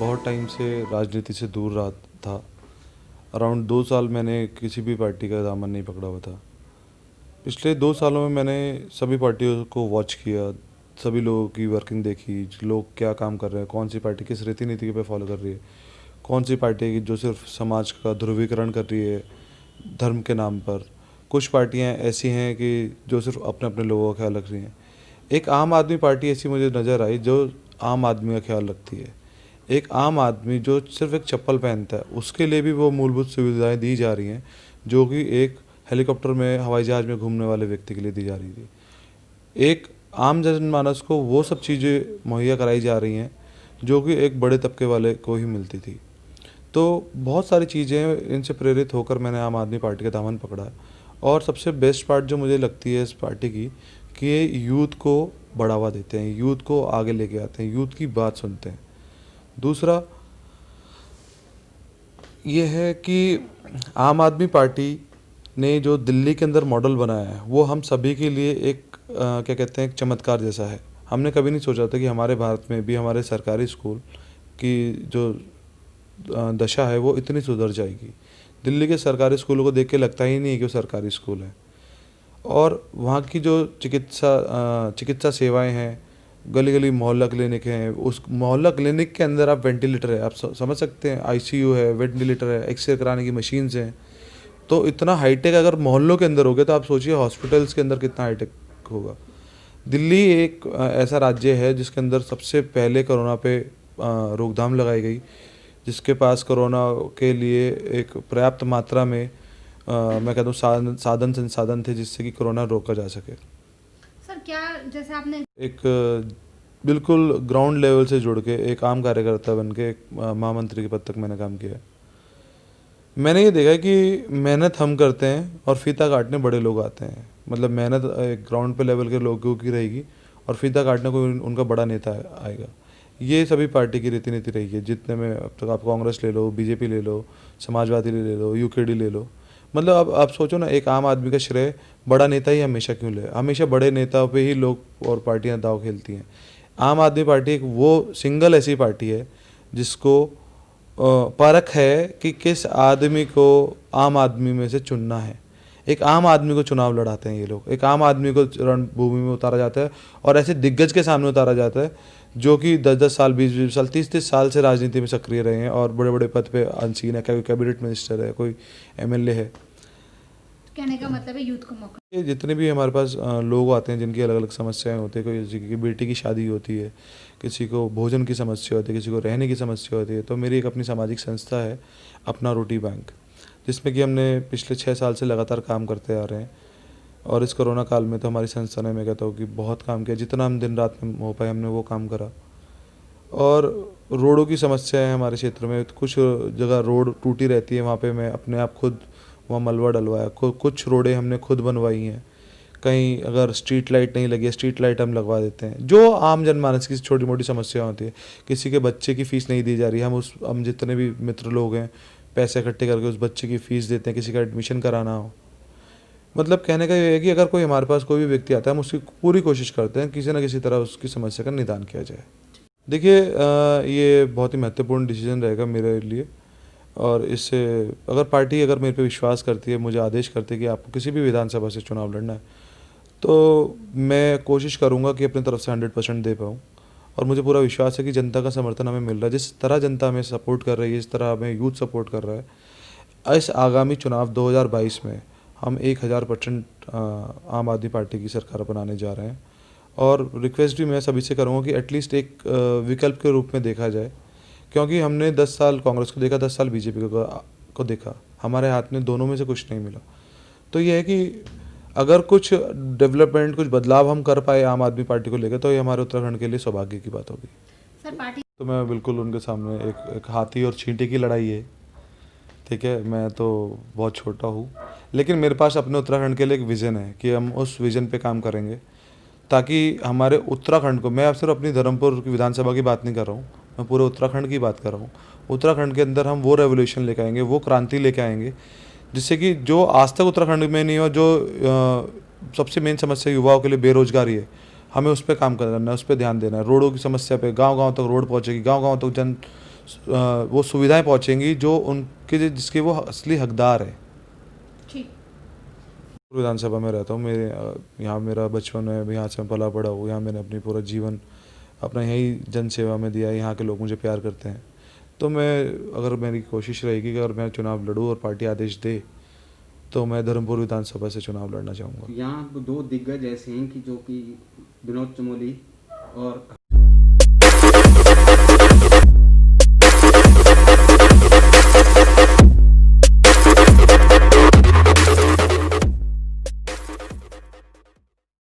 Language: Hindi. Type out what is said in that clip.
बहुत टाइम से राजनीति से दूर रहा था। अराउंड 2 साल मैंने किसी भी पार्टी का दामन नहीं पकड़ा हुआ था। पिछले 2 सालों में मैंने सभी पार्टियों को वॉच किया, सभी लोगों की वर्किंग देखी, लोग क्या काम कर रहे हैं, कौन सी पार्टी किस रीति नीति पे फॉलो कर रही है, कौन सी पार्टी है कि जो सिर्फ समाज का ध्रुवीकरण कर रही है धर्म के नाम पर। कुछ पार्टियां ऐसी हैं कि जो सिर्फ अपने अपने लोगों का ख्याल रख रही हैं। एक आम आदमी पार्टी ऐसी मुझे नज़र आई जो आम आदमी का ख्याल रखती है। एक आम आदमी जो सिर्फ एक चप्पल पहनता है उसके लिए भी वो मूलभूत सुविधाएं दी जा रही हैं जो कि एक हेलीकॉप्टर में हवाई जहाज़ में घूमने वाले व्यक्ति के लिए दी जा रही थी। एक आम जनमानस को वो सब चीज़ें मुहैया कराई जा रही हैं जो कि एक बड़े तबके वाले को ही मिलती थी। तो बहुत सारी चीज़ें इनसे प्रेरित होकर मैंने आम आदमी पार्टी का दामन पकड़ा है। और सबसे बेस्ट पार्ट जो मुझे लगती है इस पार्टी की कि ये यूथ को बढ़ावा देते हैं, यूथ को आगे लेके आते हैं, यूथ की बात सुनते हैं। दूसरा ये है कि आम आदमी पार्टी ने जो दिल्ली के अंदर मॉडल बनाया है वो हम सभी के लिए एक क्या कहते हैं, एक चमत्कार जैसा है। हमने कभी नहीं सोचा था कि हमारे भारत में भी हमारे सरकारी स्कूल की जो दशा है वो इतनी सुधर जाएगी। दिल्ली के सरकारी स्कूलों को देख के लगता ही नहीं है कि वो सरकारी स्कूल है। और वहाँ की जो चिकित्सा सेवाएं हैं, गली गली मोहल्ला क्लिनिक हैं, उस मोहल्ला क्लिनिक के अंदर आप वेंटिलेटर है, आप समझ सकते हैं, आईसीयू है, वेंटिलेटर है, एक्सरे कराने की मशीन्स हैं। तो इतना हाईटेक अगर मोहल्लों के अंदर हो गया तो आप सोचिए हॉस्पिटल्स के अंदर कितना हाईटेक होगा। दिल्ली एक ऐसा राज्य है जिसके अंदर सबसे पहले कोरोना पे रोकथाम लगाई गई, जिसके पास कोरोना के लिए एक पर्याप्त मात्रा में मैं कहता हूँ साधन संसाधन थे जिससे कि कोरोना रोका जा सके। सर क्या जैसे आपने एक बिल्कुल ग्राउंड लेवल से जुड़ के एक आम कार्यकर्ता बन के एक महामंत्री के पद तक मैंने काम किया है। मैंने ये देखा है कि मेहनत हम करते हैं और फीता काटने बड़े लोग आते हैं। मतलब मेहनत एक ग्राउंड पे लेवल के लोगों की रहेगी और फीता काटने को उनका बड़ा नेता आएगा। ये सभी पार्टी की रीति नीति रही है। जितने में अब तक आप कांग्रेस ले लो, बीजेपी ले लो, समाजवादी ले लो, यूकेडी ले लो, मतलब अब आप सोचो ना, एक आम आदमी का श्रेय बड़ा नेता ही हमेशा क्यों ले? हमेशा बड़े नेताओं पे ही लोग और पार्टियां दाव खेलती हैं। आम आदमी पार्टी एक वो सिंगल ऐसी पार्टी है जिसको परख है कि किस आदमी को आम आदमी में से चुनना है। एक आम आदमी को चुनाव लड़ाते हैं ये लोग, एक आम आदमी को रणभूमि में उतारा जाता है और ऐसे दिग्गज के सामने उतारा जाता है जो कि 10-10 साल, 20-20 साल, 30-30 साल से राजनीति में सक्रिय रहे हैं और बड़े बड़े पद पे अनसीन है। कोई कैबिनेट मिनिस्टर है, कोई एमएलए है। कहने का मतलब है यूथ को मौका। ये जितने भी हमारे पास लोग आते हैं जिनकी अलग अलग समस्याएं होती है, कोई किसी की बेटी की शादी होती है, किसी को भोजन की समस्या होती है, किसी को रहने की समस्या होती है, तो मेरी एक अपनी सामाजिक संस्था है अपना रोटी बैंक, जिसमें कि हमने पिछले 6 साल से लगातार काम करते आ रहे हैं। और इस कोरोना काल में तो हमारी संस्था ने, मैं कहता हूँ कि बहुत काम किया, जितना हम दिन रात में हो पाए हमने वो काम करा। और रोडों की समस्या है हमारे क्षेत्र में, कुछ जगह रोड टूटी रहती है, वहाँ पे मैं अपने आप खुद वहाँ मलबा डलवाया, कुछ रोडें हमने खुद बनवाई हैं। कहीं अगर स्ट्रीट लाइट नहीं लगी है, स्ट्रीट लाइट हम लगवा देते हैं। जो आम जनमानस की छोटी मोटी समस्या होती है, किसी के बच्चे की फ़ीस नहीं दी जा रही है, हम जितने भी मित्र लोग हैं पैसे इकट्ठे करके उस बच्चे की फ़ीस देते हैं, किसी का एडमिशन कराना हो। मतलब कहने का ये है कि अगर कोई हमारे पास कोई भी व्यक्ति आता है, हम उसकी पूरी कोशिश करते हैं किसी न किसी तरह उसकी समस्या का निदान किया जाए। देखिए ये बहुत ही महत्वपूर्ण डिसीजन रहेगा मेरे लिए। और इससे अगर मेरे पे विश्वास करती है, मुझे आदेश करती है कि आपको किसी भी विधानसभा से चुनाव लड़ना है, तो मैं कोशिश करूँगा कि अपनी तरफ से 100% दे पाऊँ। और मुझे पूरा विश्वास है कि जनता का समर्थन हमें मिल रहा है। जिस तरह जनता हमें सपोर्ट कर रही है, इस तरह हमें यूथ सपोर्ट कर रहा है। इस आगामी चुनाव 2022 में हम 1000% आम आदमी पार्टी की सरकार बनाने जा रहे हैं। और रिक्वेस्ट भी मैं सभी से करूँगा कि एटलीस्ट एक विकल्प के रूप में देखा जाए, क्योंकि हमने 10 साल कांग्रेस को देखा, 10 साल बीजेपी को देखा, हमारे हाथ में दोनों में से कुछ नहीं मिला। तो यह है कि अगर कुछ डेवलपमेंट, कुछ बदलाव हम कर पाए आम आदमी पार्टी को लेकर, तो ये हमारे उत्तराखंड के लिए सौभाग्य की बात होगी। सर पार्टी तो मैं बिल्कुल उनके सामने एक हाथी और चींटी की लड़ाई है, ठीक है। मैं तो बहुत छोटा हूँ, लेकिन मेरे पास अपने उत्तराखंड के लिए एक विज़न है कि हम उस विज़न पे काम करेंगे ताकि हमारे उत्तराखंड को, मैं अब सिर्फ अपनी धर्मपुर की विधानसभा की बात नहीं कर रहा हूँ, मैं पूरे उत्तराखंड की बात कर रहा हूँ। उत्तराखंड के अंदर हम वो रेवोल्यूशन लेके आएंगे, वो क्रांति लेके आएंगे जिससे कि जो आज तक उत्तराखंड में नहीं हो, जो सबसे मेन समस्या युवाओं के लिए बेरोजगारी है, हमें उस पर काम करना है, उस पर ध्यान देना है। रोडों की समस्या पे गांव-गांव तक रोड पहुंचेगी, गांव-गांव तक जन वो सुविधाएं पहुंचेंगी जो उनके जिसके वो असली हकदार है। ठीक। विधानसभा में रहता हूँ, मेरे यहाँ मेरा बचपन है, यहाँ से मैं पला पड़ा हूँ, यहाँ मैंने अपनी पूरा जीवन अपना यही जन सेवा में दिया है, यहाँ के लोग मुझे प्यार करते हैं। तो मैं, अगर मेरी कोशिश रहेगी कि अगर मैं चुनाव लड़ूँ और पार्टी आदेश दे, तो मैं धर्मपुर विधानसभा से चुनाव लड़ना चाहूँगा। यहाँ दो दिग्गज ऐसे हैं कि जो कि विनोद चमोली और